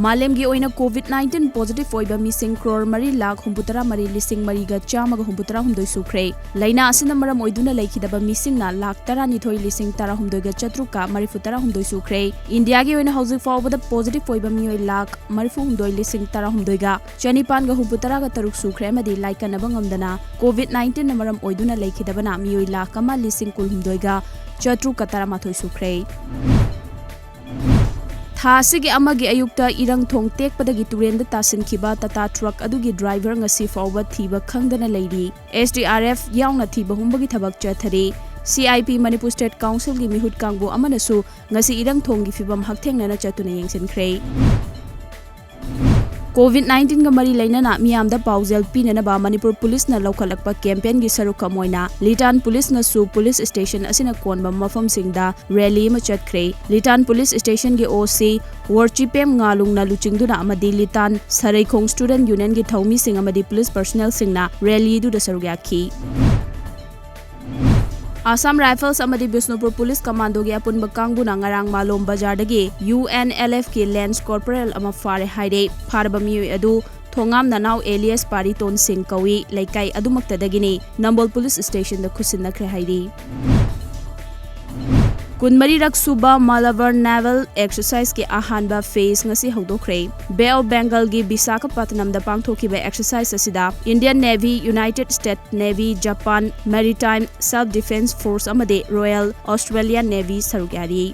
मालेमगी ओइना कोविड-19 positive ओइबा missing crore 3,63,453 सुख्रे लाइना असिना मरम ओइदुना लेखिदबा मिसिंगना 1,12,13,453 सुख्रे इंडिया की ओइना हौजिक फाउबदा पॉजिटिव ओइबा मियोइ 1,39,13,गा चनिपान गा 53 सुख्रे मदि लाइकनबा ngamdana कोविड-19 ना मरम ओइदुना लेखिदबना मियोइ 1,19,19,गा 413 सुख्रे थासिगी अमगी अयुक्ता इरंग थोंग तेकपदगी तुरेंद तासिनखिबा टाटा ट्रक अदुगी ड्राइवर ngasi फाउबा थीबा खंगदना लेरी SDRF यावना थीबा हुंबगी थबक चथरे CIP मणिपुर स्टेट काउंसिल की मिहुत कांगबो अमनसु ngasi इरंग थोंगी फिबम हकथेंगना चतुना येंगसिनख्रे कोविड-19 का मरी लेना मियामदा पाउजेल पीननबा मणिपुर पुलिस न लौखलकपा कैंपेन की सरुक मोइना लिटान पुलिस न सु पुलिस स्टेशन असिना कोनबा मफम सिंगदा रैली म चतख्रे लिटान पुलिस स्टेशन की OC वर्चिपेम ngalung na luchingduna amadi litan saraikong student union की थौमी सिंग अमदी पुलिस पर्सनल सिंगना रैली दु दसरुग्याखी आसाम राइफल्स अमदी बिष्णुपुर पुलिस कमांडो की अपुनबा कांगबुना ngarang malom बाजार दगी UNLF की लैंस कॉर्पोरल अमा फारे हाइरे फारबा मियोइ अदु थोंगाम ननाव एलियस पारितोन सिंह कवी लेकाई अदुमक्तदगिनी नंबल पुलिस स्टेशन द खुसिनख्रे हाइरी कुनमरी रक्सुबा मालावर नेवल एक्सरसाइज की अहानबा फेज ngasi हौदोख्रे बे ऑफ बेंगल की विशाखापत्तनम द पांगथोखिबा एक्सरसाइज असिदा Indian navy United State navy Japan maritime self defence force अमदे रॉयल ऑस्ट्रेलियन नेवी सरुग्यारी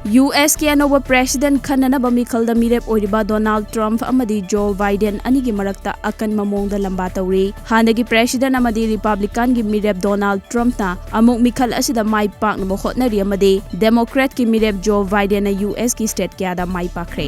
US के अनोबा प्रेसिडेंट खन्ननबा मिखलदा मिरेप ओइरिबा डोनाल्ड ट्रम्प अमदी जो बाइडेन अनी की मरक्ता अकन ममोंगदा लंबा तौरी हानगी प्रेसिडेंट अमदी रिपब्लिकन की मिरेप डोनाल्ड ट्रम्प ना अमुक मिखल असिदा माइ पाकनबा होटनरी अमदी डेमोक्रेट की मिरेप जो बाइडेन US की स्टेट क्यादा माइ पाखरे